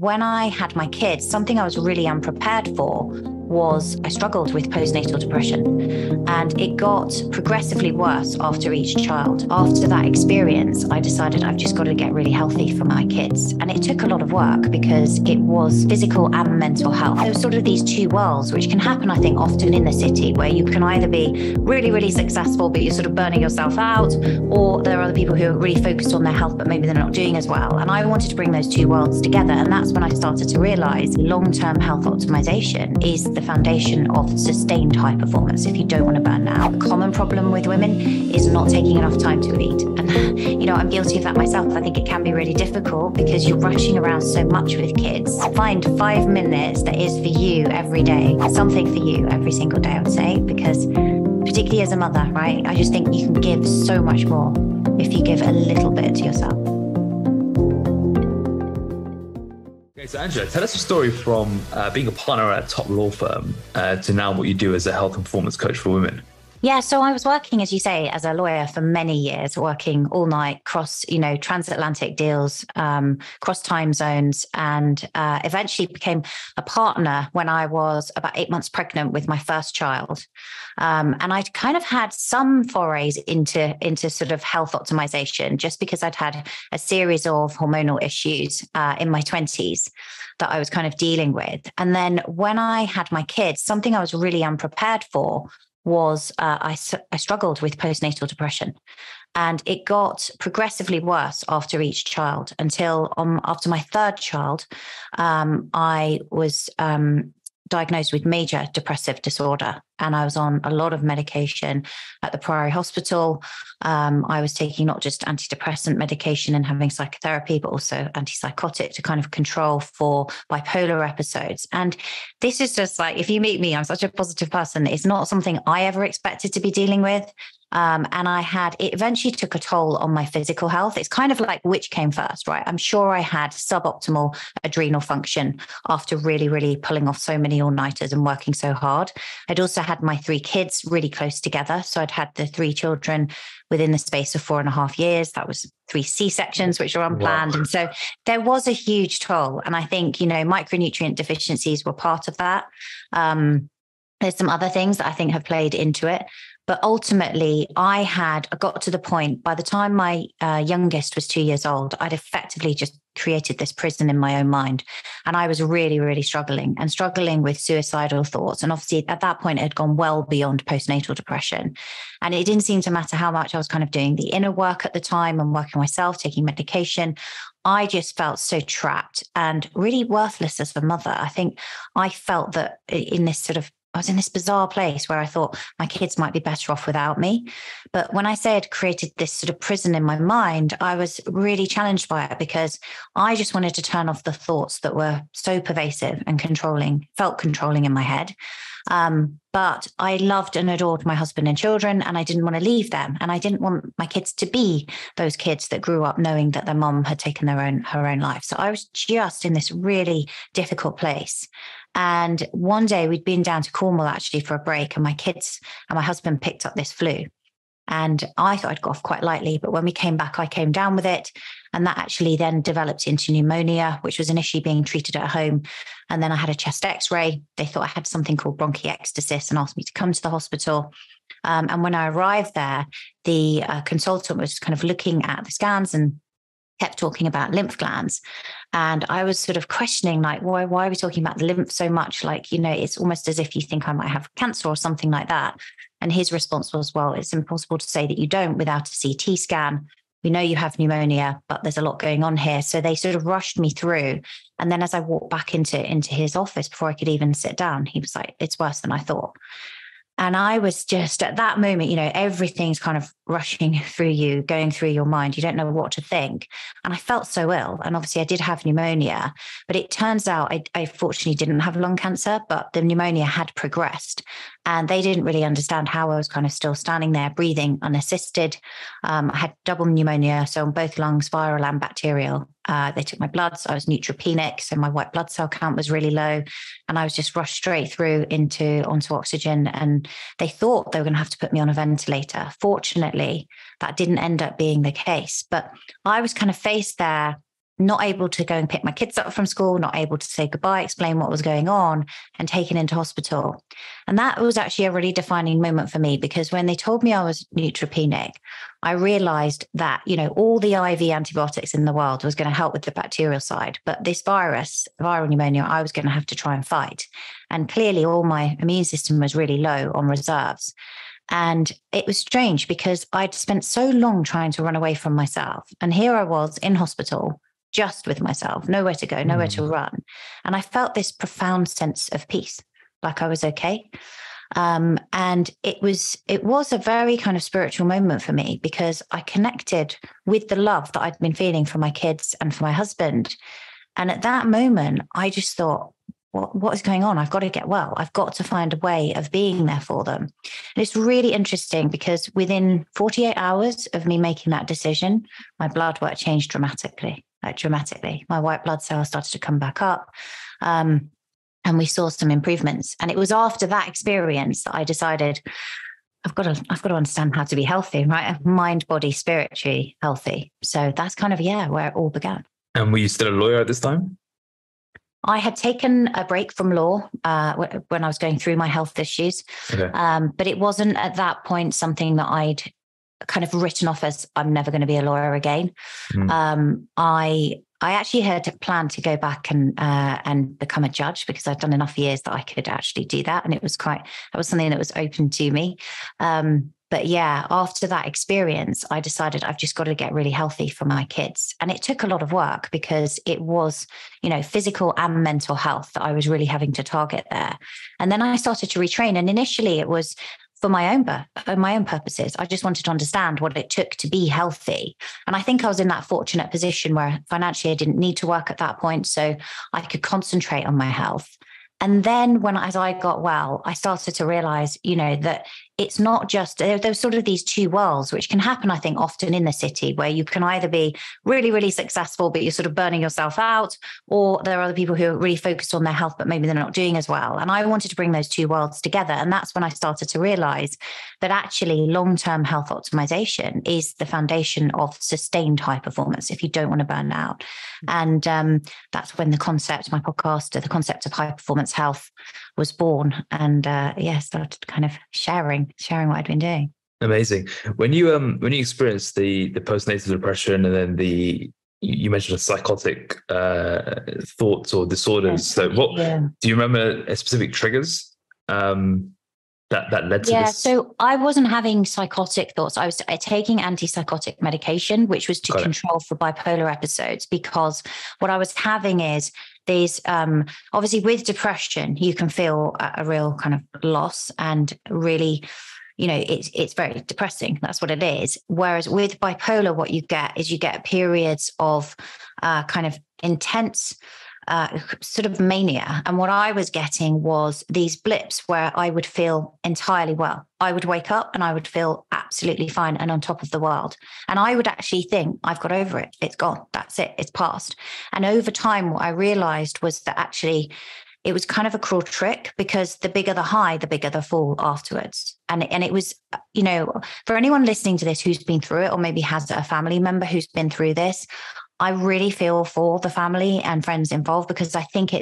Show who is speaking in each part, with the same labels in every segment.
Speaker 1: when I had my kids, something I was really unprepared for was I struggled with postnatal depression, and it got progressively worse after each child. After that experience, I decided I've just got to get really healthy for my kids. And it took a lot of work because it was physical and mental health. There were sort of these two worlds, which can happen, I think, often in the city, where you can either be really, really successful, but you're sort of burning yourself out, or there are other people who are really focused on their health, but maybe they're not doing as well. And I wanted to bring those two worlds together. And that's when I started to realize long-term health optimization is the foundation of sustained high performance if you don't want to burn out. A common problem with women is not taking enough time to eat. And, I'm guilty of that myself. I think it can be really difficult because you're rushing around so much with kids. Find 5 minutes that is for you every day, something for you every single day, I would say, because particularly as a mother, right? I just think you can give so much more if you give a little bit to yourself.
Speaker 2: Okay, so Angela, tell us a story from being a partner at a top law firm to now what you do as a health and performance coach for women.
Speaker 1: Yeah, so I was working, as you say, as a lawyer for many years, working all night, cross, transatlantic deals, cross time zones, and eventually became a partner when I was about 8 months pregnant with my first child. And I'd kind of had some forays into sort of health optimization, just because I'd had a series of hormonal issues in my 20s that I was kind of dealing with. And then when I had my kids, something I was really unprepared for was I struggled with postnatal depression, and it got progressively worse after each child until after my third child, I was diagnosed with major depressive disorder, and I was on a lot of medication at the Priory Hospital. I was taking not just antidepressant medication and having psychotherapy, but also antipsychotic to kind of control for bipolar episodes. And this is just like, if you meet me, I'm such a positive person. It's not something I ever expected to be dealing with. And it eventually took a toll on my physical health. It's kind of like which came first, right? I'm sure I had suboptimal adrenal function after really, really pulling off so many all-nighters and working so hard. I'd also had my 3 kids really close together. So I'd had the 3 children within the space of 4.5 years. That was 3 C-sections, which are unplanned. Wow. And so there was a huge toll. And I think, micronutrient deficiencies were part of that. There's some other things that I think have played into it. But ultimately, I got to the point, by the time my youngest was 2 years old, I'd effectively just created this prison in my own mind. And I was really, really struggling with suicidal thoughts. And obviously at that point, it had gone well beyond postnatal depression. And it didn't seem to matter how much I was kind of doing the inner work at the time and working myself, taking medication. I just felt so trapped and really worthless as a mother. I think I felt that I was in this bizarre place where I thought my kids might be better off without me. But when I say I'd created this sort of prison in my mind, I was really challenged by it because I just wanted to turn off the thoughts that were so pervasive and felt controlling in my head. But I loved and adored my husband and children, and I didn't want to leave them. And I didn't want my kids to be those kids that grew up knowing that their mom had taken her own life. So I was just in this really difficult place. And one day we'd been down to Cornwall actually for a break, and my kids and my husband picked up this flu. And I thought I'd got off quite lightly, but when we came back, I came down with it. And that actually then developed into pneumonia, which was initially being treated at home. And then I had a chest x-ray. They thought I had something called bronchiectasis and asked me to come to the hospital. And when I arrived there, the consultant was kind of looking at the scans and kept talking about lymph glands. And I was sort of questioning, like, why are we talking about the lymph so much? Like, it's almost as if you think I might have cancer or something like that. And his response was, well, it's impossible to say that you don't without a CT scan. We know you have pneumonia, but there's a lot going on here. So they sort of rushed me through. And then as I walked back into his office before I could even sit down, he was like, it's worse than I thought. And I was just at that moment, everything's kind of rushing through you, going through your mind. You don't know what to think. And I felt so ill. And obviously I did have pneumonia, but it turns out I fortunately didn't have lung cancer, but the pneumonia had progressed. And they didn't really understand how I was kind of still standing there breathing unassisted. I had double pneumonia, so on both lungs, viral and bacterial. They took my blood, so I was neutropenic, so my white blood cell count was really low, and I was just rushed straight through onto oxygen. And they thought they were going to have to put me on a ventilator. Fortunately, that didn't end up being the case. But I was kind of faced there not able to go and pick my kids up from school, not able to say goodbye, explain what was going on, and taken into hospital. And that was actually a really defining moment for me, because when they told me I was neutropenic, I realized that, all the IV antibiotics in the world was going to help with the bacterial side. But this viral pneumonia, I was going to have to try and fight. And clearly all my immune system was really low on reserves. And it was strange because I'd spent so long trying to run away from myself. And here I was in hospital, just with myself, nowhere to go, nowhere to run. And I felt this profound sense of peace, like I was okay. And it was a very kind of spiritual moment for me, because I connected with the love that I'd been feeling for my kids and for my husband. And at that moment, I just thought, what is going on? I've got to get well. I've got to find a way of being there for them. And it's really interesting because within 48 hours of me making that decision, my blood work changed dramatically. My white blood cells started to come back up. And we saw some improvements. And it was after that experience that I decided I've got to understand how to be healthy, right? Mind, body, spiritually healthy. So that's kind of, where it all began.
Speaker 2: And were you still a lawyer at this time?
Speaker 1: I had taken a break from law when I was going through my health issues.
Speaker 2: Okay.
Speaker 1: But it wasn't at that point something that I'd kind of written off as I'm never going to be a lawyer again. I actually had planned to go back and become a judge, because I'd done enough years that I could actually do that. And that was something that was open to me. But after that experience, I decided I've just got to get really healthy for my kids. And it took a lot of work, because it was, physical and mental health that I was really having to target there. And then I started to retrain. And initially it was for my own purposes. I just wanted to understand what it took to be healthy. And I think I was in that fortunate position where financially I didn't need to work at that point, so I could concentrate on my health. And then as I got well, I started to realize, that it's not just, there's sort of these two worlds, which can happen, I think, often in the city, where you can either be really, really successful, but you're sort of burning yourself out, or there are other people who are really focused on their health, but maybe they're not doing as well. And I wanted to bring those two worlds together. And that's when I started to realize that actually long-term health optimization is the foundation of sustained high performance if you don't want to burn out. And that's when my podcast, the concept of high performance health was born, and started kind of sharing what I'd been doing.
Speaker 2: Amazing. When you experienced the postnatal depression, and then you mentioned psychotic thoughts or disorders. So do you remember specific triggers that led to this?
Speaker 1: So I wasn't having psychotic thoughts. I was taking antipsychotic medication, which was to control for bipolar episodes, because what I was having is these, obviously with depression, you can feel a real kind of loss and really, it's very depressing. That's what it is. Whereas with bipolar, what you get periods of kind of intense sort of mania. And what I was getting was these blips where I would feel entirely well. I would wake up and I would feel absolutely fine and on top of the world. And I would actually think, I've got over it. It's gone. That's it. It's past. And over time, what I realized was that actually it was kind of a cruel trick, because the bigger the high, the bigger the fall afterwards. And it was, for anyone listening to this who's been through it, or maybe has a family member who's been through this, I really feel for the family and friends involved, because I think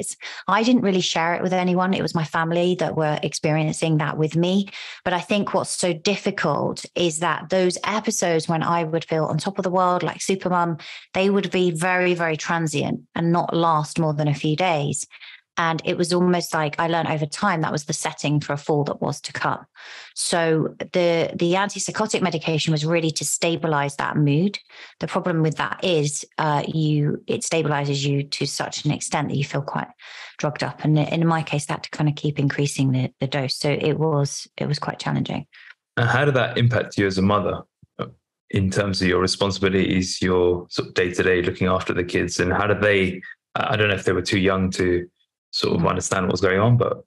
Speaker 1: I didn't really share it with anyone. It was my family that were experiencing that with me. But I think what's so difficult is that those episodes when I would feel on top of the world, like Supermum, they would be very, very transient and not last more than a few days. And it was almost like I learned over time that was the setting for a fall that was to come. So the antipsychotic medication was really to stabilize that mood. The problem with that is it stabilizes you to such an extent that you feel quite drugged up. And in my case, that to kind of keep increasing the dose. So it was quite challenging.
Speaker 2: And how did that impact you as a mother in terms of your responsibilities, your sort of day-to-day looking after the kids? And how did they, I don't know if they were too young to sort of understand what was going on, but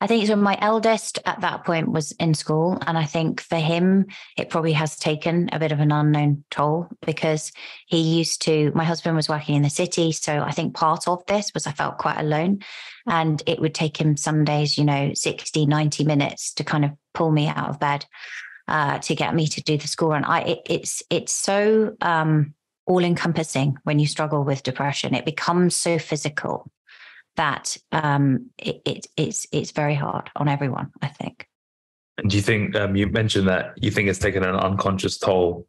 Speaker 1: I think so. My eldest at that point was in school, and I think for him, it probably has taken a bit of an unknown toll, because my husband was working in the city. So I think part of this was I felt quite alone, and it would take him some days, 60, 90 minutes to kind of pull me out of bed to get me to do the school run. It's so all encompassing when you struggle with depression. It becomes so physical that it's very hard on everyone, I think.
Speaker 2: And do you think, you mentioned that you think it's taken an unconscious toll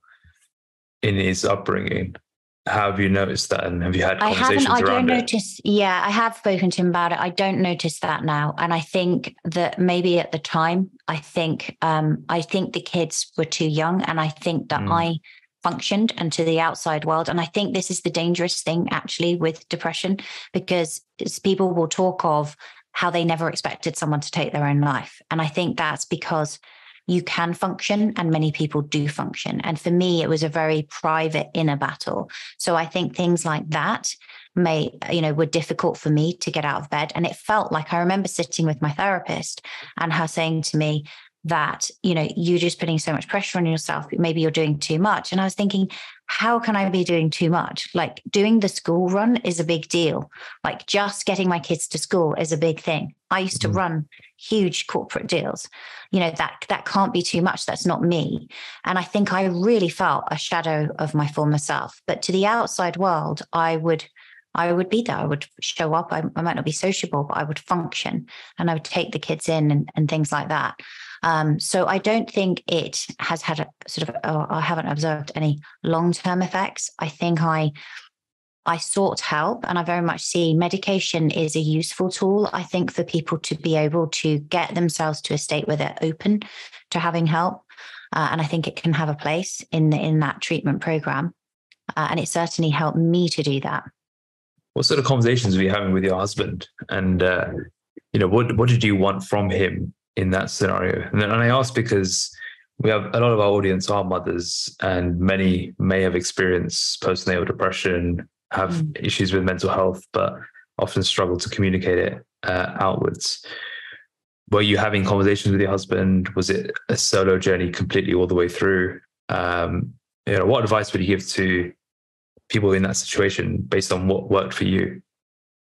Speaker 2: in his upbringing? How have you noticed that? And have you had conversations around it?
Speaker 1: I don't notice. Yeah, I have spoken to him about it. I don't notice that now. And I think that maybe at the time, I think the kids were too young. And I think that I functioned and to the outside world. And I think this is the dangerous thing actually with depression, because people will talk of how they never expected someone to take their own life. And I think that's because you can function and many people do function. And for me, it was a very private inner battle. So I think things like that were difficult for me to get out of bed. And it felt like, I remember sitting with my therapist and her saying to me that, you're just putting so much pressure on yourself. Maybe you're doing too much. And I was thinking, how can I be doing too much? Like doing the school run is a big deal. Like just getting my kids to school is a big thing. I used to run huge corporate deals. That can't be too much. That's not me. And I think I really felt a shadow of my former self. But to the outside world, I would be there. I would show up. I might not be sociable, but I would function and I would take the kids in and things like that. So I don't think it has had I haven't observed any long-term effects. I think I sought help, and I very much see medication is a useful tool, I think, for people to be able to get themselves to a state where they're open to having help. And I think it can have a place in that treatment program. And it certainly helped me to do that.
Speaker 2: What sort of conversations were you having with your husband? And, what did you want from him in that scenario? And I ask because we have a lot of our audience are mothers, and many may have experienced postnatal depression, have issues with mental health, but often struggle to communicate it outwards. Were you having conversations with your husband? Was it a solo journey completely all the way through? What advice would you give to people in that situation based on what worked for you?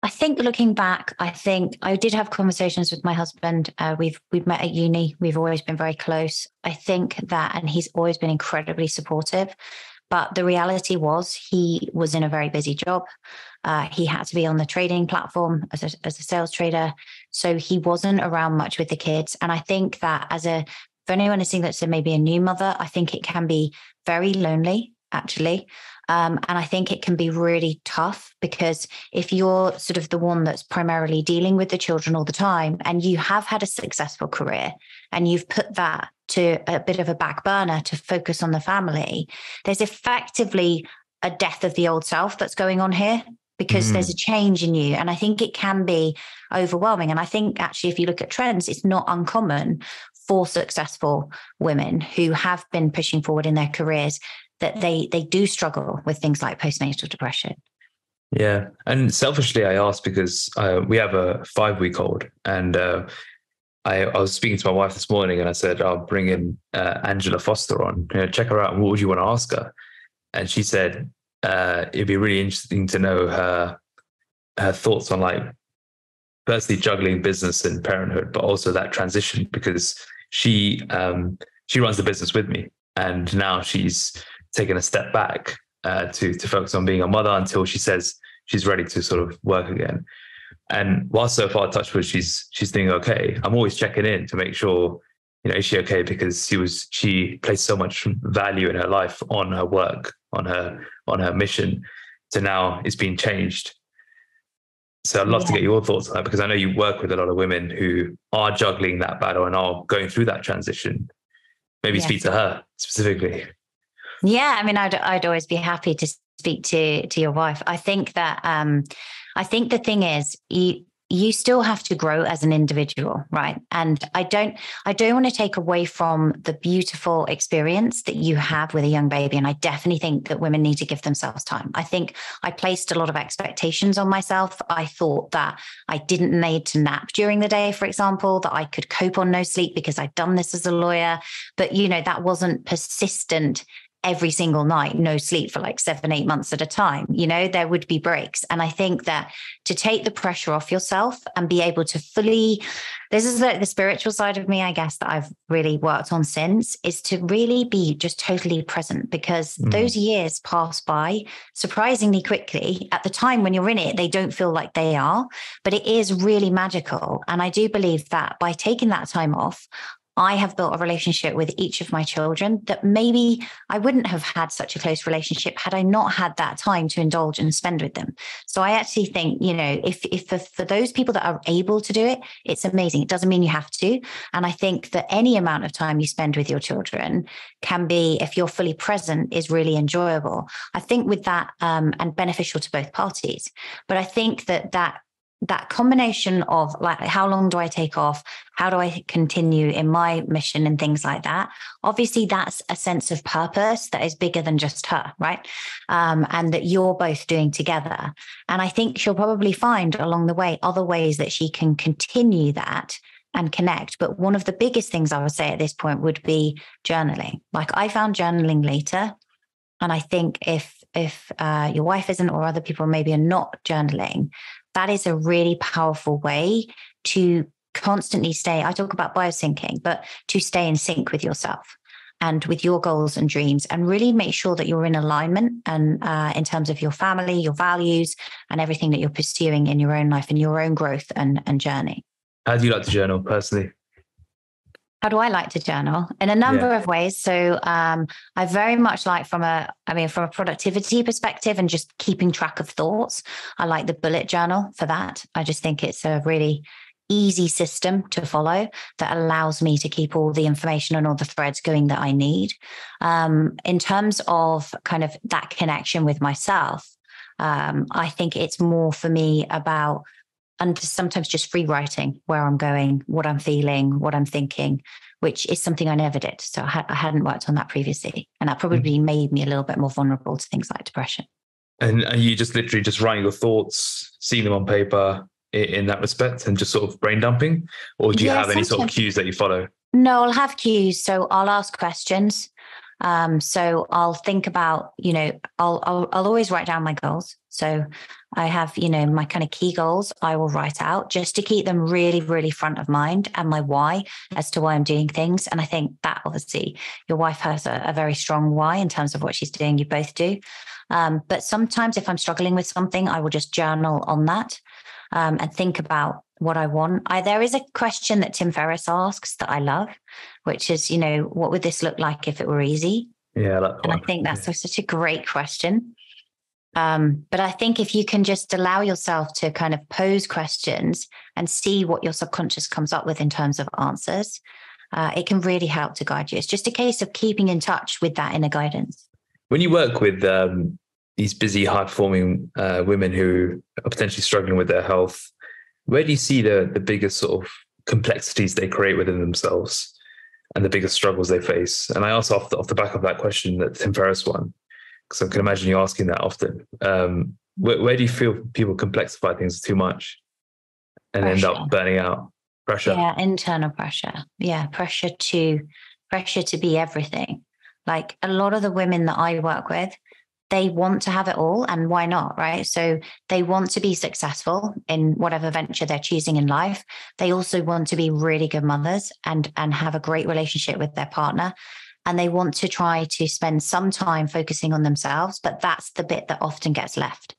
Speaker 1: I think looking back, I think I did have conversations with my husband. We've met at uni. We've always been very close. I think that, and he's always been incredibly supportive. But the reality was he was in a very busy job. He had to be on the trading platform as a sales trader. So he wasn't around much with the kids. And I think that for anyone listening that's maybe a new mother, I think it can be very lonely, actually. And I think it can be really tough, because if you're sort of the one that's primarily dealing with the children all the time, and you have had a successful career and you've put that to a bit of a back burner to focus on the family, there's effectively a death of the old self that's going on here, because there's a change in you. And I think it can be overwhelming. And I think actually, if you look at trends, it's not uncommon for successful women who have been pushing forward in their careers that they do struggle with things like postnatal depression.
Speaker 2: Yeah. And selfishly, I asked because we have a 5-week-old, and I was speaking to my wife this morning, and I said, I'll bring in Angela Foster on, check her out. And what would you want to ask her? And she said, it'd be really interesting to know her thoughts on, like, firstly, juggling business and parenthood, but also that transition, because she runs the business with me. And now she's taken a step back to focus on being a mother until she says she's ready to sort of work again. And while so far touch wood, she's doing okay, I'm always checking in to make sure, is she okay? Because she placed so much value in her life on her work, on her mission, to now it's been changed. So I'd love to get your thoughts on that, because I know you work with a lot of women who are juggling that battle and are going through that transition. Maybe speak to her specifically.
Speaker 1: Yeah, I mean, I'd always be happy to speak to your wife. I think that I think the thing is, you still have to grow as an individual, right? And I don't want to take away from the beautiful experience that you have with a young baby. And I definitely think that women need to give themselves time. I think I placed a lot of expectations on myself. I thought that I didn't need to nap during the day, for example, that I could cope on no sleep because I'd done this as a lawyer. But, that wasn't persistent every single night, no sleep for like 7-8 months at a time. There would be breaks. And I think that to take the pressure off yourself and be able to fully, this is the spiritual side of me, I guess, that I've really worked on since, is to really be just totally present, because those years pass by surprisingly quickly. At the time when you're in it, they don't feel like they are, but it is really magical. And I do believe that by taking that time off, I have built a relationship with each of my children that maybe I wouldn't have had such a close relationship had I not had that time to indulge and spend with them. So I actually think, if for those people that are able to do it, it's amazing. It doesn't mean you have to. And I think that any amount of time you spend with your children can be, if you're fully present, is really enjoyable. I think with that, and beneficial to both parties. But I think that combination of like, how long do I take off? How do I continue in my mission and things like that? Obviously, that's a sense of purpose that is bigger than just her, right? And that you're both doing together. And I think she'll probably find along the way other ways that she can continue that and connect. But one of the biggest things I would say at this point would be journaling. Like, I found journaling later. And I think if your wife isn't, or other people maybe are not journaling, that is a really powerful way to constantly stay. I talk about biosyncing, but to stay in sync with yourself and with your goals and dreams, and really make sure that you're in alignment and in terms of your family, your values, and everything that you're pursuing in your own life and your own growth and journey.
Speaker 2: How do you like to journal personally?
Speaker 1: How do I like to journal? In a number of ways. So I very much like from a productivity perspective and just keeping track of thoughts, I like the bullet journal for that. I just think it's a really easy system to follow that allows me to keep all the information and all the threads going that I need. In terms of kind of that connection with myself, I think it's more for me about, and sometimes just free writing where I'm going, what I'm feeling, what I'm thinking, which is something I never did. So I hadn't worked on that previously. And that probably made me a little bit more vulnerable to things like depression.
Speaker 2: And are you just literally just writing your thoughts, seeing them on paper in that respect, and just sort of brain dumping? Or do you have any sort of cues that you follow? No,
Speaker 1: I'll have cues. So I'll ask questions. So I'll think about, I'll always write down my goals. So I have, my kind of key goals I will write out just to keep them really, really front of mind, and my why as to why I'm doing things. And I think that obviously your wife has a very strong why in terms of what she's doing. You both do. But sometimes if I'm struggling with something, I will just journal on that and think about what I want. There is a question that Tim Ferriss asks that I love, which is, what would this look like if it were easy?
Speaker 2: Yeah, that one.
Speaker 1: And I think that's such a great question. But I think if you can just allow yourself to kind of pose questions and see what your subconscious comes up with in terms of answers, it can really help to guide you. It's just a case of keeping in touch with that inner guidance.
Speaker 2: When you work with these busy, high-performing women who are potentially struggling with their health, where do you see the biggest sort of complexities they create within themselves and the biggest struggles they face? And I ask off the back of that question, that Tim Ferriss one, because I can imagine you asking that often. Where do you feel people complexify things too much and end up burning out? Pressure.
Speaker 1: Yeah, internal pressure. Yeah, pressure to be everything. Like a lot of the women that I work with, they want to have it all, and why not, right? So they want to be successful in whatever venture they're choosing in life. They also want to be really good mothers and have a great relationship with their partner. And they want to try to spend some time focusing on themselves, but that's the bit that often gets left.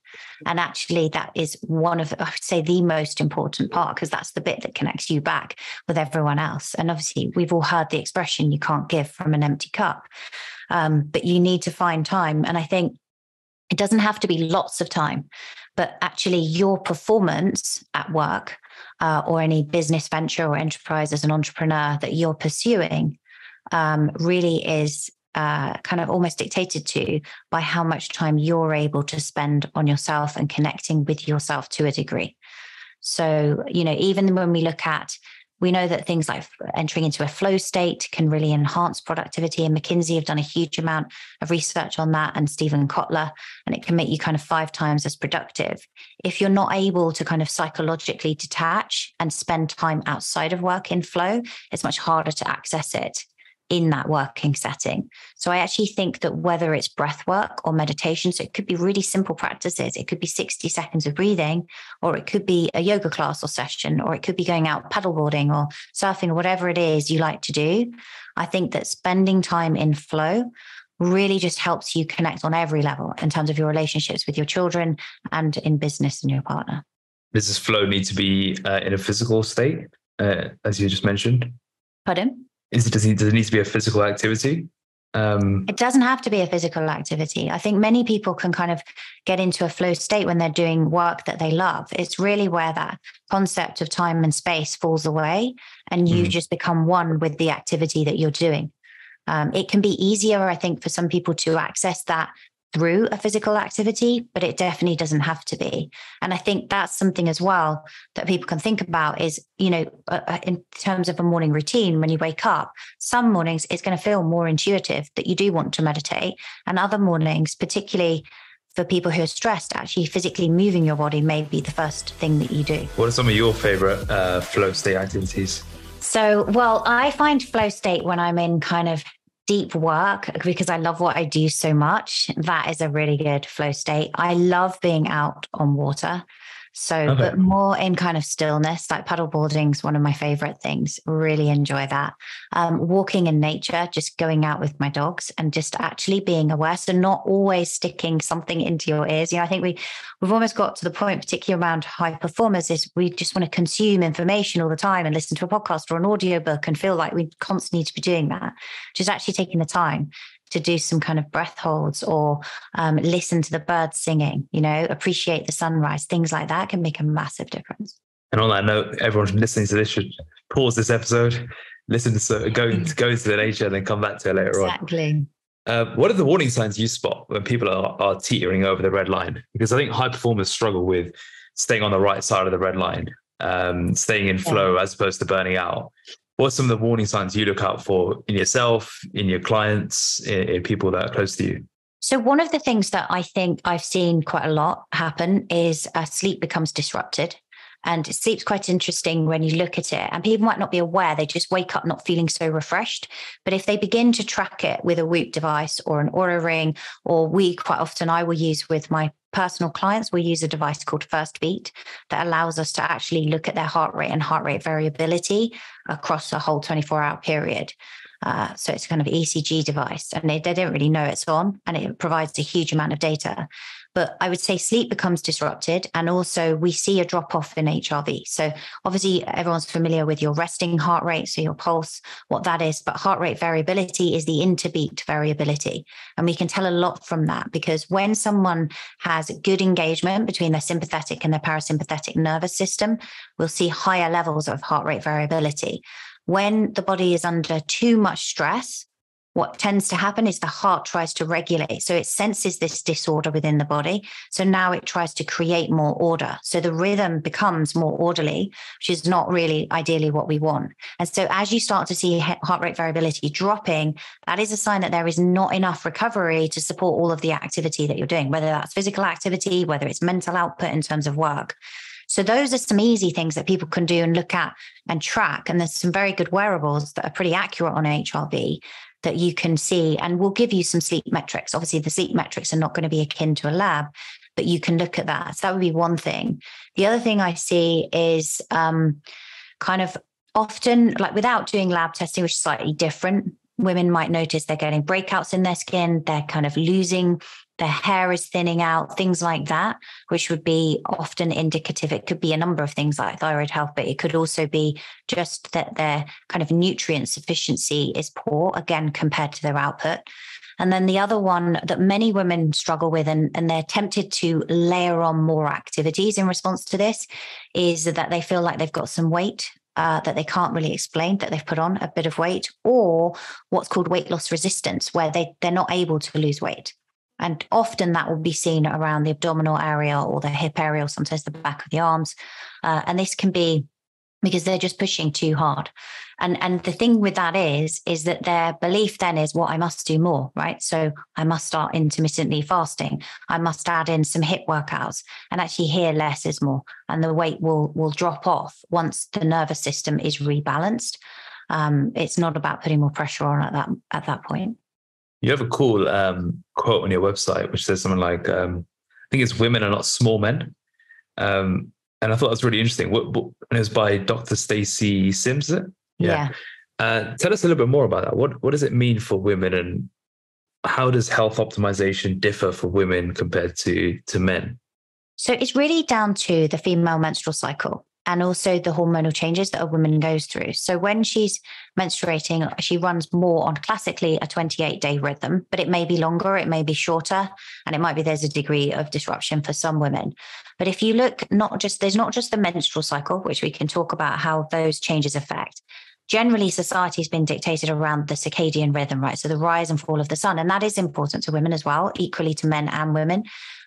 Speaker 1: And actually, that is one of, I would say, the most important part, because that's the bit that connects you back with everyone else. And obviously, we've all heard the expression, you can't give from an empty cup, but you need to find time. And I think it doesn't have to be lots of time, but actually your performance at work or any business venture or enterprise as an entrepreneur that you're pursuing really is kind of almost dictated to by how much time you're able to spend on yourself and connecting with yourself to a degree. So, even when we know that things like entering into a flow state can really enhance productivity. And McKinsey have done a huge amount of research on that, and Stephen Kotler, and it can make you kind of 5 times as productive. If you're not able to kind of psychologically detach and spend time outside of work in flow, it's much harder to access it in that working setting. So I actually think that whether it's breath work or meditation, so it could be really simple practices. It could be 60 seconds of breathing, or it could be a yoga class or session, or it could be going out paddleboarding or surfing or whatever it is you like to do. I think that spending time in flow really just helps you connect on every level in terms of your relationships with your children and in business and your partner.
Speaker 2: Does this flow need to be in a physical state, as you just mentioned?
Speaker 1: Pardon?
Speaker 2: Does it need to be a physical activity?
Speaker 1: It doesn't have to be a physical activity. I think many people can kind of get into a flow state when they're doing work that they love. It's really where that concept of time and space falls away and you just become one with the activity that you're doing. It can be easier, I think, for some people to access that through a physical activity, but it definitely doesn't have to be. And I think that's something as well that people can think about is, in terms of a morning routine, when you wake up, some mornings it's going to feel more intuitive that you do want to meditate. And other mornings, particularly for people who are stressed, actually physically moving your body may be the first thing that you do.
Speaker 2: What are some of your favorite flow state activities?
Speaker 1: So, well, I find flow state when I'm in kind of deep work because I love what I do so much. That is a really good flow state. I love being out on water. So, but more in kind of stillness, like paddleboarding is one of my favorite things. Really enjoy that. Walking in nature, just going out with my dogs and just actually being aware. So not always sticking something into your ears. I think we've almost got to the point, particularly around high performers, is we just want to consume information all the time and listen to a podcast or an audiobook and feel like we constantly need to be doing that. Just actually taking the time to do some kind of breath holds or listen to the birds singing, appreciate the sunrise, things like that can make a massive difference.
Speaker 2: And on that note, everyone listening to this should pause this episode, listen to go into the nature and then come back to it later on.
Speaker 1: Exactly.
Speaker 2: What are the warning signs you spot when people are teetering over the red line? Because I think high performers struggle with staying on the right side of the red line, staying in flow as opposed to burning out. What's some of the warning signs you look out for in yourself, in your clients, in people that are close to you?
Speaker 1: So one of the things that I think I've seen quite a lot happen is sleep becomes disrupted. And sleep's quite interesting when you look at it. And people might not be aware, they just wake up not feeling so refreshed. But if they begin to track it with a Whoop device or an Oura Ring, or quite often I will use with my personal clients, we use a device called First Beat that allows us to actually look at their heart rate and heart rate variability across a whole 24-hour period. So it's kind of ECG device and they don't really know it's on and it provides a huge amount of data. But I would say sleep becomes disrupted and also we see a drop off in HRV. So obviously everyone's familiar with your resting heart rate, so your pulse, what that is, but heart rate variability is the interbeat variability. And we can tell a lot from that because when someone has good engagement between their sympathetic and their parasympathetic nervous system, we'll see higher levels of heart rate variability. When the body is under too much stress, what tends to happen is the heart tries to regulate. So it senses this disorder within the body. So now it tries to create more order. So the rhythm becomes more orderly, which is not really ideally what we want. And so as you start to see heart rate variability dropping, that is a sign that there is not enough recovery to support all of the activity that you're doing, whether that's physical activity, whether it's mental output in terms of work. So those are some easy things that people can do and look at and track. And there's some very good wearables that are pretty accurate on HRV that you can see and will give you some sleep metrics. Obviously, the sleep metrics are not going to be akin to a lab, but you can look at that. So that would be one thing. The other thing I see is kind of often, like without doing lab testing, which is slightly different, women might notice they're getting breakouts in their skin, they're kind of losing, their hair is thinning out, things like that, which would be often indicative. It could be a number of things like thyroid health, but it could also be just that their kind of nutrient sufficiency is poor, again, compared to their output. And then the other one that many women struggle with, and they're tempted to layer on more activities in response to this, is that they feel like they've got some weight that they can't really explain, that they've put on a bit of weight, or what's called weight loss resistance, where they're not able to lose weight. And often that will be seen around the abdominal area or the hip area, or sometimes the back of the arms. And this can be because they're just pushing too hard. And the thing with that is that their belief then is, well, I must do more, right? So I must start intermittently fasting. I must add in some HIIT workouts, and actually here less is more. And the weight will drop off once the nervous system is rebalanced. it's not about putting more pressure on at that point.
Speaker 2: You have a cool quote on your website, which says something like, I think it's women are not small men. And I thought that's really interesting. And it was by Dr. Stacey Sims.
Speaker 1: Yeah.
Speaker 2: Tell us a little bit more about that. What does it mean for women, and how does health optimization differ for women compared to men?
Speaker 1: So it's really down to the female menstrual cycle and also the hormonal changes that a woman goes through. So when she's menstruating, she runs more on classically a 28-day rhythm, but it may be longer, it may be shorter, and it might be there's a degree of disruption for some women. But if you look, there's not just the menstrual cycle, which we can talk about how those changes affect. Generally, society has been dictated around the circadian rhythm, right? So the rise and fall of the sun, and that is important to women as well, equally to men and women.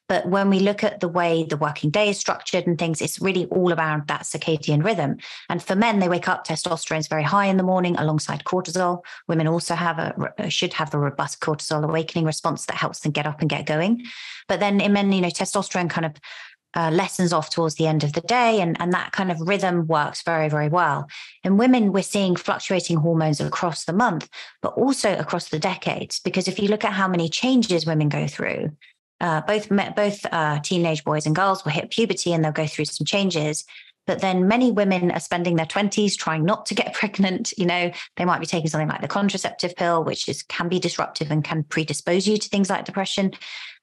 Speaker 1: But when we look at the way the working day is structured and things, it's really all around that circadian rhythm. And for men, they wake up, testosterone is very high in the morning alongside cortisol. Women also should have a robust cortisol awakening response that helps them get up and get going. But then in men, testosterone kind of lessens off towards the end of the day, and that kind of rhythm works very, very well. In women, we're seeing fluctuating hormones across the month, but also across the decades, because if you look at how many changes women go through, both teenage boys and girls will hit puberty and they'll go through some changes. But then many women are spending their 20s trying not to get pregnant. They might be taking something like the contraceptive pill, which can be disruptive and can predispose you to things like depression.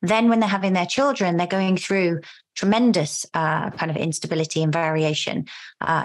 Speaker 1: Then when they're having their children, they're going through tremendous kind of instability and variation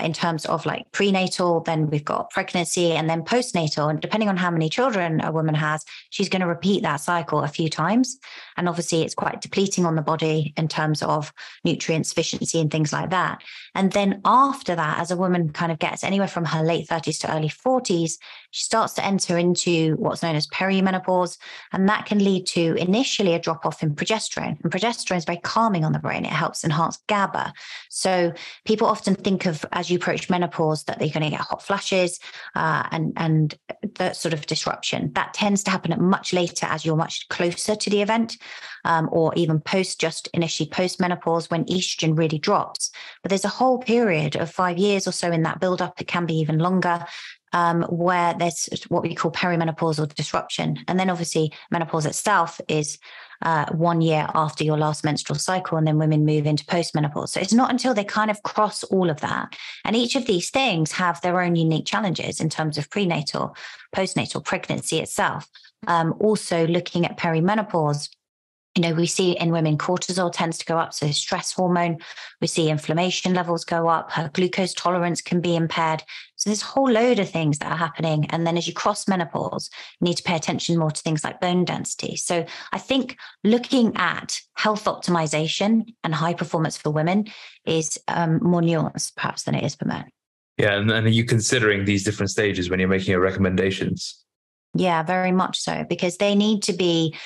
Speaker 1: in terms of like prenatal, then we've got pregnancy, and then postnatal. And depending on how many children a woman has, she's going to repeat that cycle a few times. And obviously it's quite depleting on the body in terms of nutrient sufficiency and things like that. And then after that, as a woman kind of gets anywhere from her late 30s to early 40s, she starts to enter into what's known as perimenopause. And that can lead to initially a drop off in progesterone. And progesterone is very calming on the brain. It helps enhance GABA. So people often think of, as you approach menopause, that they're going to get hot flashes and that sort of disruption. That tends to happen at much later as you're much closer to the event, or even initially post menopause when estrogen really drops. But there's a whole period of 5 years or so in that build up. It can be even longer. Where there's what we call perimenopausal disruption. And then obviously menopause itself is 1 year after your last menstrual cycle, and then women move into postmenopause. So it's not until they kind of cross all of that. And each of these things have their own unique challenges in terms of prenatal, postnatal, pregnancy itself. Also looking at perimenopause, we see in women cortisol tends to go up, so stress hormone. We see inflammation levels go up. Her glucose tolerance can be impaired. So there's a whole load of things that are happening. And then as you cross menopause, you need to pay attention more to things like bone density. So I think looking at health optimization and high performance for women is more nuanced perhaps than it is for men.
Speaker 2: Yeah, and are you considering these different stages when you're making your recommendations?
Speaker 1: Yeah, very much so, because they need to be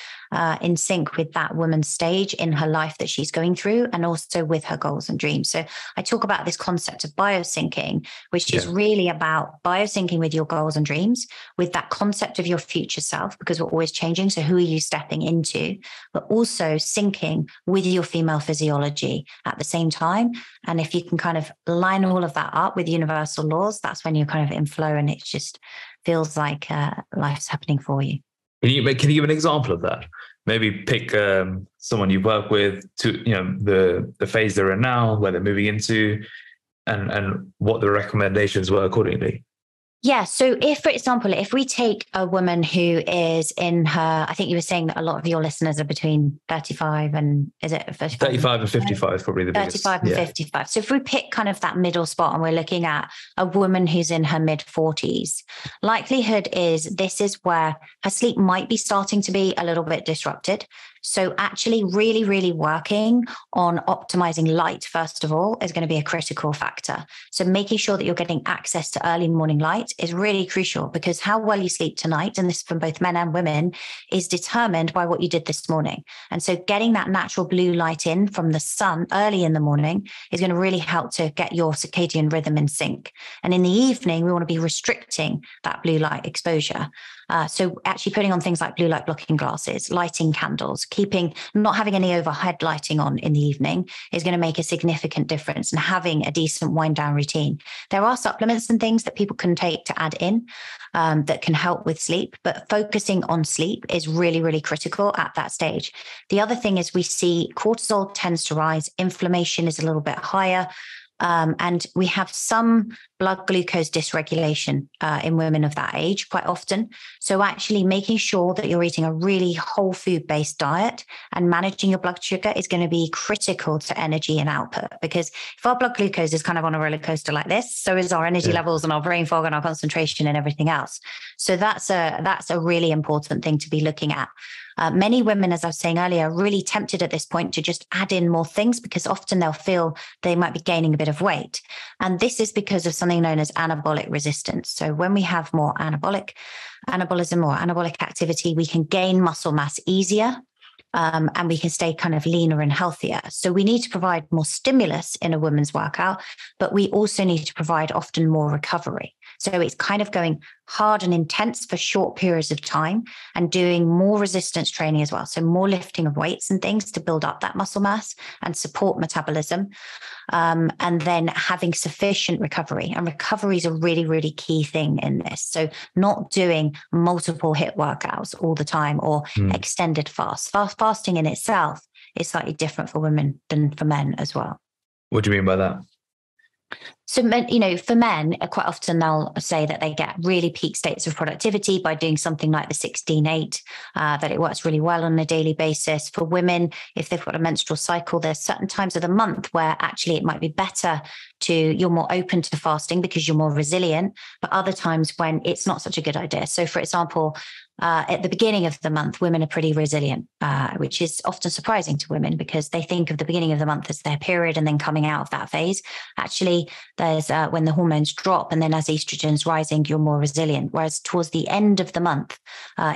Speaker 1: in sync with that woman's stage in her life that she's going through, and also with her goals and dreams. So I talk about this concept of biosyncing, which is really about biosyncing with your goals and dreams, with that concept of your future self, because we're always changing. So who are you stepping into? But also syncing with your female physiology at the same time. And if you can kind of line all of that up with universal laws, that's when you're kind of in flow, and it just feels like life's happening for you.
Speaker 2: Can you give an example of that? Maybe pick someone you work with to, the phase they're in now, where they're moving into, and what the recommendations were accordingly.
Speaker 1: Yeah. So if, for example, if we take a woman who is in her, I think you were saying that a lot of your listeners are between 35 and, is it 35?
Speaker 2: 35 and 55, probably the biggest.
Speaker 1: 35 and 55. So if we pick kind of that middle spot and we're looking at a woman who's in her mid 40s, likelihood is this is where her sleep might be starting to be a little bit disrupted. So actually really, really working on optimizing light, first of all, is going to be a critical factor. So making sure that you're getting access to early morning light is really crucial, because how well you sleep tonight, and this from both men and women, is determined by what you did this morning. And so getting that natural blue light in from the sun early in the morning is going to really help to get your circadian rhythm in sync. And in the evening, we want to be restricting that blue light exposure. So actually putting on things like blue light blocking glasses, lighting candles, not having any overhead lighting on in the evening is going to make a significant difference, and having a decent wind down routine. There are supplements and things that people can take to add in that can help with sleep, but focusing on sleep is really, really critical at that stage. The other thing is we see cortisol tends to rise, inflammation is a little bit higher. And we have some blood glucose dysregulation in women of that age quite often. So actually making sure that you're eating a really whole food based diet and managing your blood sugar is going to be critical to energy and output, because if our blood glucose is kind of on a roller coaster like this, so is our energy levels and our brain fog and our concentration and everything else. So that's a really important thing to be looking at. Many women, as I was saying earlier, are really tempted at this point to just add in more things, because often they'll feel they might be gaining a bit of weight. And this is because of something known as anabolic resistance. So when we have more anabolism or anabolic activity, we can gain muscle mass easier. And we can stay kind of leaner and healthier. So we need to provide more stimulus in a woman's workout, but we also need to provide often more recovery. So it's kind of going hard and intense for short periods of time and doing more resistance training as well. So more lifting of weights and things to build up that muscle mass and support metabolism. And then having sufficient recovery. And recovery is a really, really key thing in this. So not doing multiple HIIT workouts all the time or extended fasts. Fasting in itself is slightly different for women than for men as well.
Speaker 2: What do you mean by that?
Speaker 1: So, for men, quite often they'll say that they get really peak states of productivity by doing something like the 16-8, that it works really well on a daily basis. For women, if they've got a menstrual cycle, there's certain times of the month where actually it might be better you're more open to fasting because you're more resilient, but other times when it's not such a good idea. So, for example, at the beginning of the month, women are pretty resilient, which is often surprising to women because they think of the beginning of the month as their period and then coming out of that phase. Actually, there's when the hormones drop and then as estrogen's rising, you're more resilient. Whereas towards the end of the month,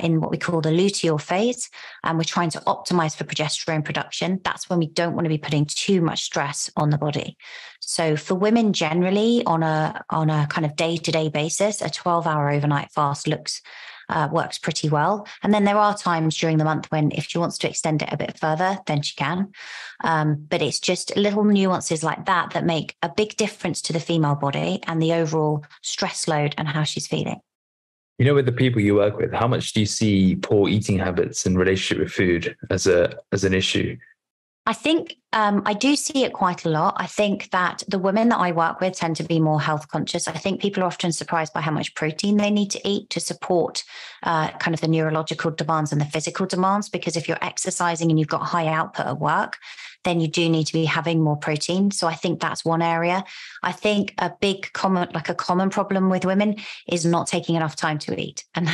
Speaker 1: in what we call the luteal phase, and we're trying to optimize for progesterone production, that's when we don't want to be putting too much stress on the body. So for women generally on a kind of day-to-day basis, a 12-hour overnight fast works pretty well. And then there are times during the month when if she wants to extend it a bit further, then she can. But it's just little nuances like that that make a big difference to the female body and the overall stress load and how she's feeling.
Speaker 2: With the people you work with, how much do you see poor eating habits in relationship with food as an issue?
Speaker 1: I think I do see it quite a lot. I think that the women that I work with tend to be more health conscious. I think people are often surprised by how much protein they need to eat to support kind of the neurological demands and the physical demands. Because if you're exercising and you've got high output at work, then you do need to be having more protein. So I think that's one area. I think a common problem with women is not taking enough time to eat. And,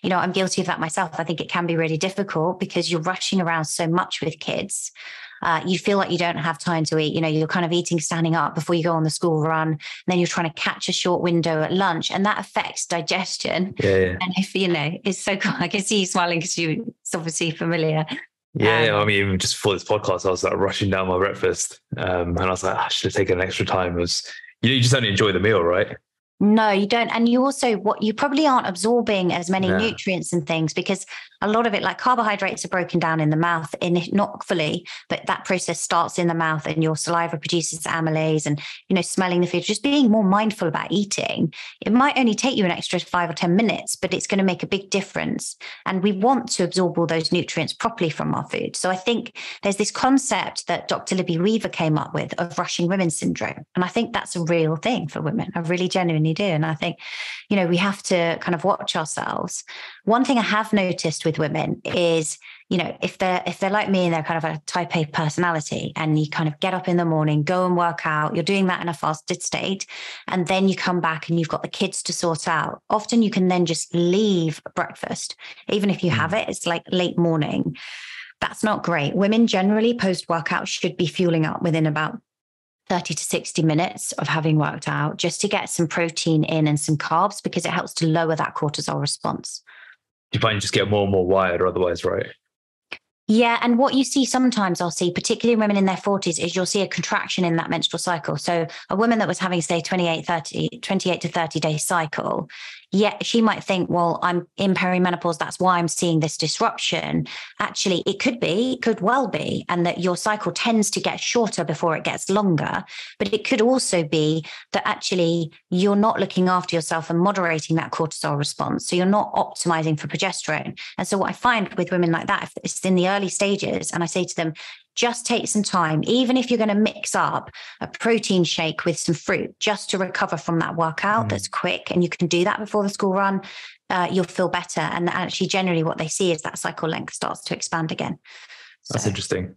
Speaker 1: I'm guilty of that myself. I think it can be really difficult because you're rushing around so much with kids. You feel like you don't have time to eat. You're kind of eating standing up before you go on the school run. And then you're trying to catch a short window at lunch, and that affects digestion.
Speaker 2: Yeah.
Speaker 1: And if, it's so cool. I can see you smiling because it's obviously familiar.
Speaker 2: Yeah. I mean, just for this podcast, I was like rushing down my breakfast. And I was like, I should have taken an extra time. It was, you just only enjoy the meal, right?
Speaker 1: No, you don't. And you also, you probably aren't absorbing as many nutrients and things because a lot of it, like carbohydrates are broken down in the mouth, not fully, but that process starts in the mouth and your saliva produces amylase and, smelling the food, just being more mindful about eating. It might only take you an extra 5 or 10 minutes, but it's going to make a big difference. And we want to absorb all those nutrients properly from our food. So I think there's this concept that Dr. Libby Weaver came up with of rushing women syndrome. And I think that's a real thing for women. I really genuinely do. And I think, we have to kind of watch ourselves. One thing I have noticed with women is, if they're like me and they're kind of a type A personality and you kind of get up in the morning, go and work out, you're doing that in a fasted state, and then you come back and you've got the kids to sort out. Often you can then just leave breakfast. Even if you have it, it's like late morning. That's not great. Women generally post-workout should be fueling up within about 30 to 60 minutes of having worked out just to get some protein in and some carbs because it helps to lower that cortisol response.
Speaker 2: You find you just get more and more wired or otherwise, right?
Speaker 1: Yeah. And what you see sometimes I'll see, particularly women in their 40s, is you'll see a contraction in that menstrual cycle. So a woman that was having, say, 28 to 30 day cycle, yeah, she might think, well, I'm in perimenopause, that's why I'm seeing this disruption. Actually, it could well be, and that your cycle tends to get shorter before it gets longer. But it could also be that actually you're not looking after yourself and moderating that cortisol response. So you're not optimizing for progesterone. And so what I find with women like that, if it's in the early stages, and I say to them, just take some time, even if you're going to mix up a protein shake with some fruit, just to recover from that workout that's quick. And you can do that before the school run. You'll feel better. And actually, generally what they see is that cycle length starts to expand again.
Speaker 2: That's interesting.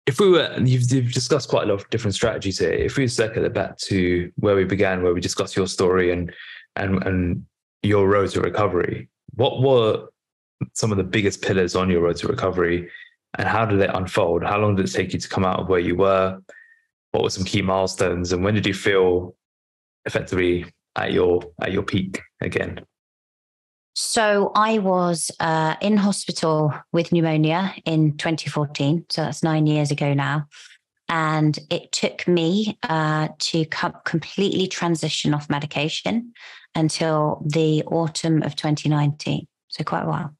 Speaker 2: If we were, you've discussed quite a lot of different strategies here. If we circle it back to where we began, where we discussed your story and your road to recovery, what were some of the biggest pillars on your road to recovery? And how did it unfold? How long did it take you to come out of where you were? What were some key milestones? And when did you feel effectively at your peak again?
Speaker 1: So I was in hospital with pneumonia in 2014. So that's 9 years ago now. And it took me to completely transition off medication until the autumn of 2019. So quite a while,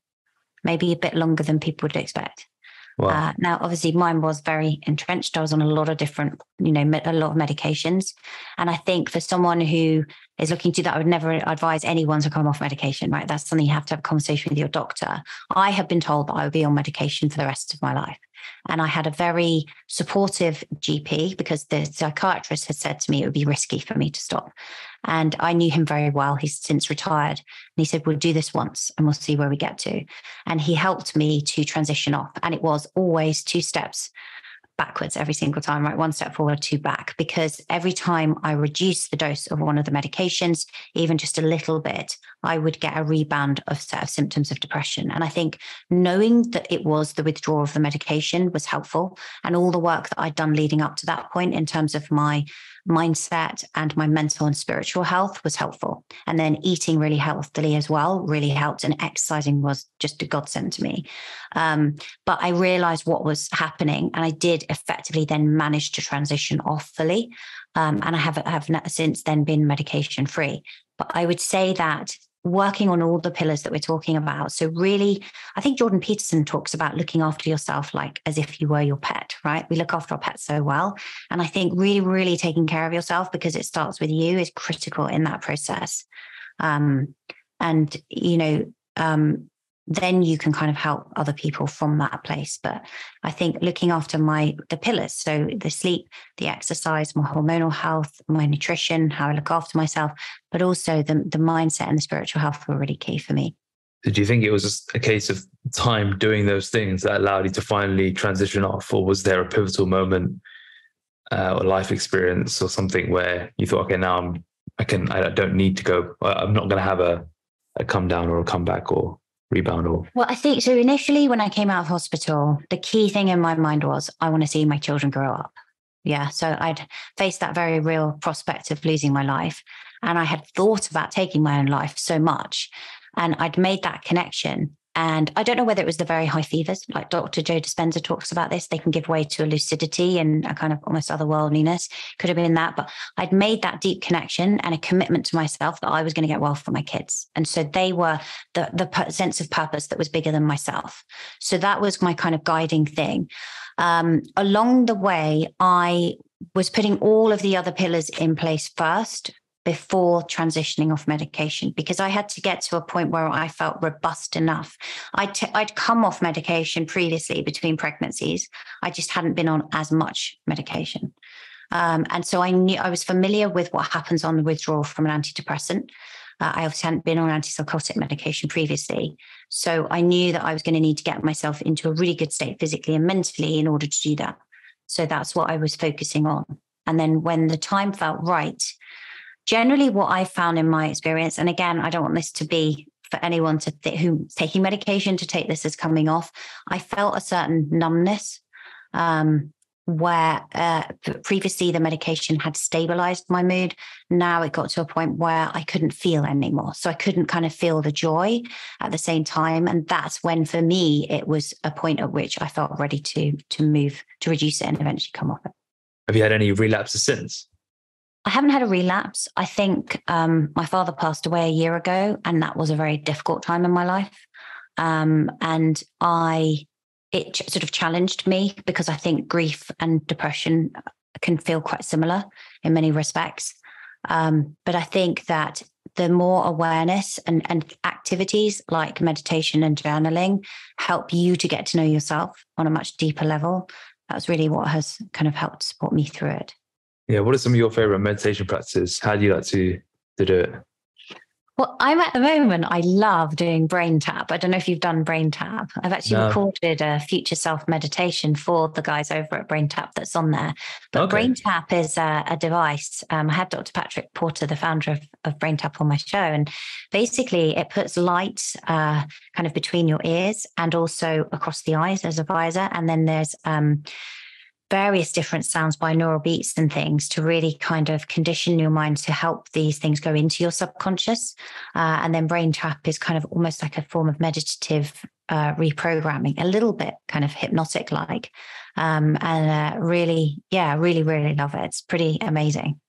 Speaker 1: maybe a bit longer than people would expect. Wow. Now, obviously, mine was very entrenched. I was on a lot of different, a lot of medications. And I think for someone who is looking to do that, I would never advise anyone to come off medication, right? That's something you have to have a conversation with your doctor. I have been told that I would be on medication for the rest of my life. And I had a very supportive GP because the psychiatrist had said to me it would be risky for me to stop. And I knew him very well. He's since retired. And he said, we'll do this once and we'll see where we get to. And he helped me to transition off. And it was always 2 steps backwards every single time, right? 1 step forward, 2 back, because every time I reduced the dose of one of the medications, even just a little bit, I would get a rebound of set of symptoms of depression. And I think knowing that it was the withdrawal of the medication was helpful. And all the work that I'd done leading up to that point in terms of my mindset and my mental and spiritual health was helpful. And then eating really healthily as well really helped. And exercising was just a godsend to me. But I realized what was happening, and I did effectively then manage to transition off fully. And I have since then been medication free. But I would say that working on all the pillars that we're talking about. So really, I think Jordan Peterson talks about looking after yourself like as if you were your pet, right? We look after our pets so well. And I think really, really taking care of yourself, because it starts with you, is critical in that process. Then you can kind of help other people from that place. But I think looking after the pillars, so the sleep, the exercise, my hormonal health, my nutrition, how I look after myself, but also the mindset and the spiritual health were really key for me.
Speaker 2: Did you think it was just a case of time doing those things that allowed you to finally transition off? Or was there a pivotal moment or life experience or something where you thought, okay, now I don't need to go, I'm not going to have a come down or a comeback or rebound? Or
Speaker 1: Well, I think so. Initially, when I came out of hospital, the key thing in my mind was I want to see my children grow up. Yeah. So I'd faced that very real prospect of losing my life. And I had thought about taking my own life so much. And I'd made that connection. And I don't know whether it was the very high fevers, like Dr. Joe Dispenza talks about this. They can give way to a lucidity and a kind of almost otherworldliness. Could have been that. But I'd made that deep connection and a commitment to myself that I was going to get well for my kids. And so they were the sense of purpose that was bigger than myself. So that was my kind of guiding thing. Along the way, I was putting all of the other pillars in place first before transitioning off medication, because I had to get to a point where I felt robust enough. I'd come off medication previously between pregnancies. I just hadn't been on as much medication. And so I was familiar with what happens on the withdrawal from an antidepressant. I obviously hadn't been on antipsychotic medication previously. So I knew that I was going to need to get myself into a really good state physically and mentally in order to do that. So that's what I was focusing on. And then when the time felt right, generally what I found in my experience, and again, I don't want this to be for anyone who's taking medication to take this as coming off, I felt a certain numbness where previously the medication had stabilized my mood. Now it got to a point where I couldn't feel anymore. So I couldn't kind of feel the joy at the same time. And that's when, for me, it was a point at which I felt ready to move, to reduce it and eventually come off it.
Speaker 2: Have you had any relapses since?
Speaker 1: I haven't had a relapse. I think my father passed away a year ago, and that was a very difficult time in my life. And it sort of challenged me, because I think grief and depression can feel quite similar in many respects. But I think that the more awareness and activities like meditation and journaling help you to get to know yourself on a much deeper level, that's really what has kind of helped support me through it.
Speaker 2: Yeah. What are some of your favorite meditation practices? How do you like to do it?
Speaker 1: Well, I'm at the moment, I love doing brain tap. I don't know if you've done brain tap. I've actually recorded a future self meditation for the guys over at Brain Tap that's on there. But Brain Tap is a device. I had Dr. Patrick Porter, the founder of Brain Tap, on my show. And basically it puts light kind of between your ears and also across the eyes as a visor. And then there's various different sounds, binaural beats and things, to really kind of condition your mind to help these things go into your subconscious. And then Brain Tap is kind of almost like a form of meditative reprogramming, a little bit kind of hypnotic like. Really love it. It's pretty amazing.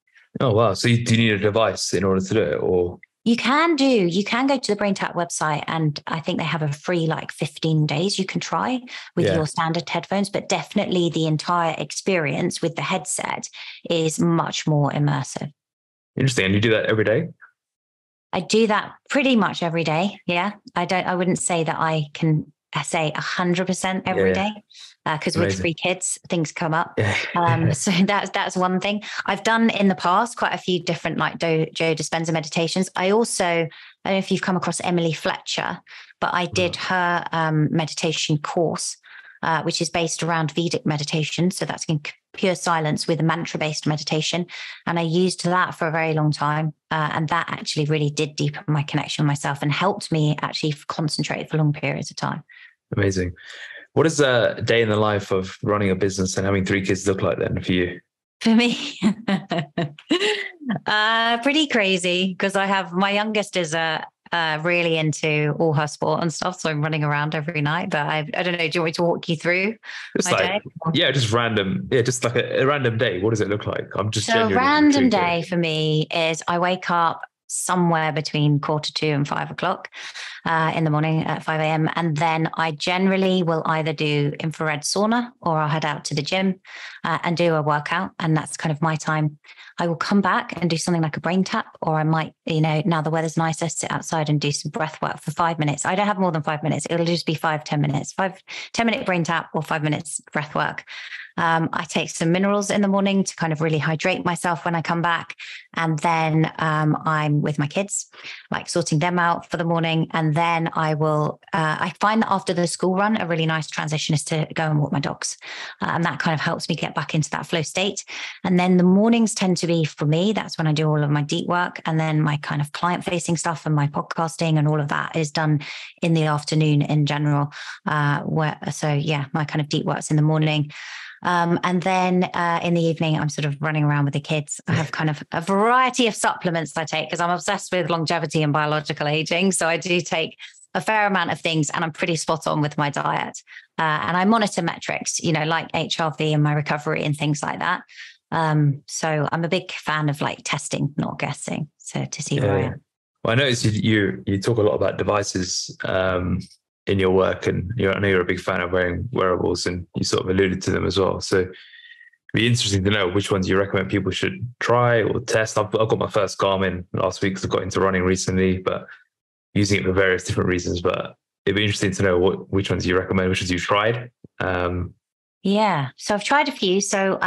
Speaker 2: Oh, wow. So do you need a device in order to do it, or?
Speaker 1: You can go to the Brain Tap website, and I think they have a free 15 days you can try with your standard headphones, but definitely the entire experience with the headset is much more immersive.
Speaker 2: Interesting. And you do that every day?
Speaker 1: I do that pretty much every day. Yeah. I wouldn't say that I can say 100% every day, because with 3 kids, things come up. So that's one thing. I've done in the past quite a few different Joe Dispenza meditations. I don't know if you've come across Emily Fletcher, but I did her meditation course, which is based around Vedic meditation. So that's in pure silence with a mantra-based meditation. And I used that for a very long time. And that actually really did deepen my connection with myself and helped me actually concentrate for long periods of time.
Speaker 2: Amazing. What does a day in the life of running a business and having 3 kids look like then for you?
Speaker 1: For me, pretty crazy, because I have my youngest is really into all her sport and stuff, so I'm running around every night. But I don't know. Do you want me to walk you through my day?
Speaker 2: Yeah, just random. Yeah, just like a random day. What does it look like? I'm just
Speaker 1: so a random day for me is I wake up somewhere between 2:45 and 5 o'clock in the morning at 5 a.m. And then I generally will either do infrared sauna, or I'll head out to the gym and do a workout. And that's kind of my time. I will come back and do something like a brain tap, or I might, now the weather's nicer, sit outside and do some breath work for 5 minutes. I don't have more than 5 minutes. It'll just be 5-10 minutes, 10-minute brain tap or 5 minutes breath work. I take some minerals in the morning to kind of really hydrate myself when I come back. And then I'm with my kids, sorting them out for the morning. And then I find that after the school run, a really nice transition is to go and walk my dogs. And that kind of helps me get back into that flow state. And then the mornings tend to be, for me, that's when I do all of my deep work. And then my kind of client facing stuff and my podcasting and all of that is done in the afternoon in general. My kind of deep work's in the morning. And then in the evening, I'm sort of running around with the kids. I have kind of a variety of supplements I take because I'm obsessed with longevity and biological aging. So I do take a fair amount of things, and I'm pretty spot on with my diet. And I monitor metrics, like HRV and my recovery and things like that. So I'm a big fan of testing, not guessing, so to see where I am.
Speaker 2: Well, I noticed you talk a lot about devices in your work, and I know you're a big fan of wearing wearables, and you sort of alluded to them as well. So it'd be interesting to know which ones you recommend people should try or test. I've got my first Garmin last week because I got into running recently, but using it for various different reasons. But it'd be interesting to know which ones you recommend, which ones you've tried.
Speaker 1: Yeah, so I've tried a few. So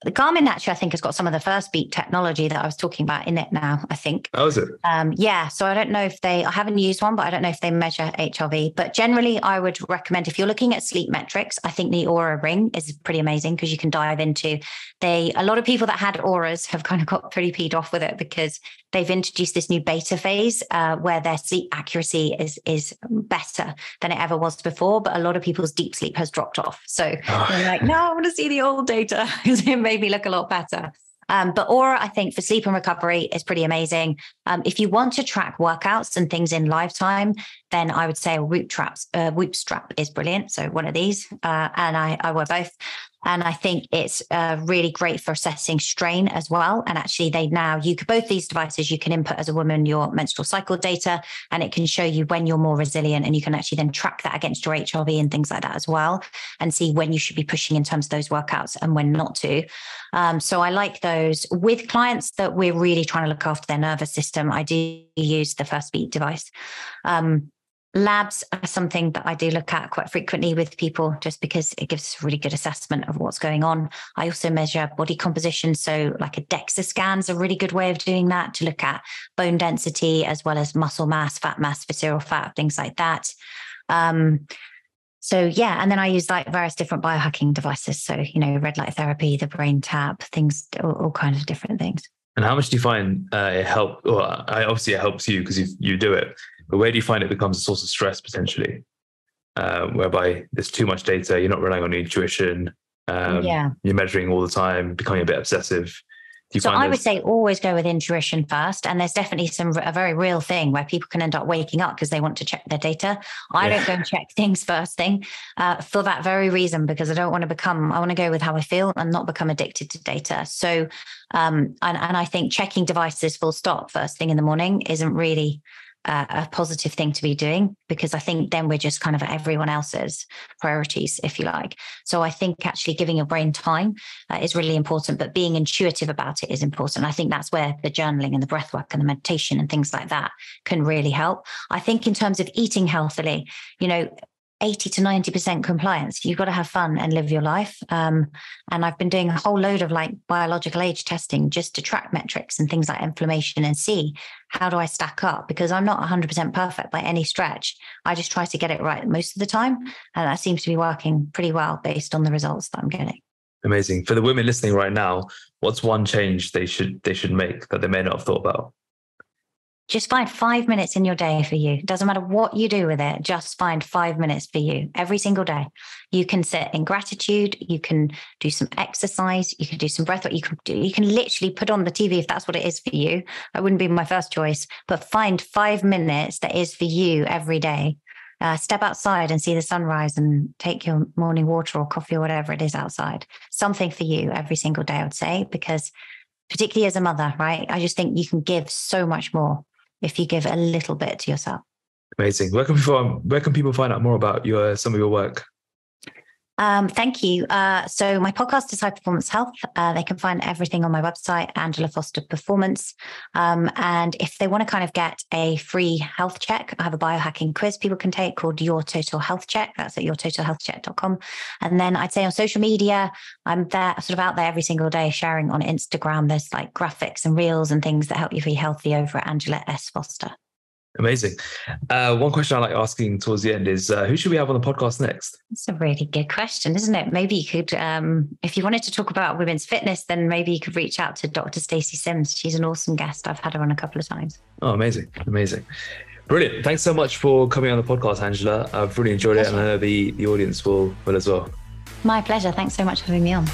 Speaker 1: the Garmin actually, I think, has got some of the first beat technology that I was talking about in it now, I think.
Speaker 2: Oh, is it?
Speaker 1: Yeah. So I don't know if I haven't used one, but I don't know if they measure HRV. But generally, I would recommend, if you're looking at sleep metrics, I think the Aura Ring is pretty amazing because you can dive into. A lot of people that had Auras have kind of got pretty peed off with it because they've introduced this new beta phase where their sleep accuracy is better than it ever was before. But a lot of people's deep sleep has dropped off. So they're like, no, I want to see the old data because it made me look a lot better. But Aura, I think, for sleep and recovery is pretty amazing. If you want to track workouts and things in lifetime, then I would say a Whoop strap is brilliant. So one of these, and I wear both. And I think it's really great for assessing strain as well. And actually both these devices, you can input as a woman your menstrual cycle data, and it can show you when you're more resilient, and you can actually then track that against your HRV and things like that as well, and see when you should be pushing in terms of those workouts and when not to. So I like those. With clients that we're really trying to look after their nervous system, I do use the First Beat device. Labs are something that I do look at quite frequently with people, just because it gives a really good assessment of what's going on. I also measure body composition. So like a DEXA scan is a really good way of doing that, to look at bone density as well as muscle mass, fat mass, visceral fat, things like that. So yeah, and then I use like various different biohacking devices. So, red light therapy, the brain tap, things, all kinds of different things.
Speaker 2: And how much do you find it help? Well, obviously it helps you because you do it, but where do you find it becomes a source of stress potentially? Whereby there's too much data, you're not relying on your intuition, you're measuring all the time, becoming a bit obsessive. So I would say always go with intuition first. And there's definitely a very real thing where people can end up waking up because they want to check their data. I don't go and check things first thing for that very reason, because I want to go with how I feel and not become addicted to data. So, and I think checking devices full stop first thing in the morning isn't really a positive thing to be doing, because I think then we're just kind of everyone else's priorities, if you like. So I think actually giving your brain time is really important, but being intuitive about it is important. I think that's where the journaling and the breath work and the meditation and things like that can really help. I think in terms of eating healthily, 80 to 90% compliance. You've got to have fun and live your life. And I've been doing a whole load of like biological age testing just to track metrics and things like inflammation and see how do I stack up, because I'm not 100% perfect by any stretch. I just try to get it right most of the time. And that seems to be working pretty well based on the results that I'm getting. Amazing. For the women listening right now, what's one change they should make that they may not have thought about?
Speaker 1: Just find 5 minutes in your day for you. It doesn't matter what you do with it. Just find 5 minutes for you every single day. You can sit in gratitude. You can do some exercise. You can do some breath work. You can literally put on the TV if that's what it is for you. That wouldn't be my first choice, but find 5 minutes that is for you every day. Step outside and see the sunrise and take your morning water or coffee or whatever it is outside. Something for you every single day, I would say, because particularly as a mother, right? I just think you can give so much more if you give a little bit to yourself.
Speaker 2: Amazing. Where can people find out more about some of your work?
Speaker 1: Thank you. So my podcast is High Performance Health. They can find everything on my website, Angela Foster Performance. And if they want to kind of get a free health check, I have a biohacking quiz people can take called Your Total Health Check. That's at yourtotalhealthcheck.com. And then I'd say on social media, I'm there, sort of out there every single day sharing on Instagram. There's like graphics and reels and things that help you be healthy over at Angela S. Foster.
Speaker 2: Amazing. One question I like asking towards the end is, who should we have on the podcast next?
Speaker 1: That's a really good question, isn't it? Maybe you could, if you wanted to talk about women's fitness, then maybe you could reach out to Dr. Stacey Sims. She's an awesome guest. I've had her on a couple of times.
Speaker 2: Oh, amazing. Amazing. Brilliant. Thanks so much for coming on the podcast, Angela. I've really enjoyed it, and I know the audience will as well.
Speaker 1: My pleasure. Thanks so much for having me on.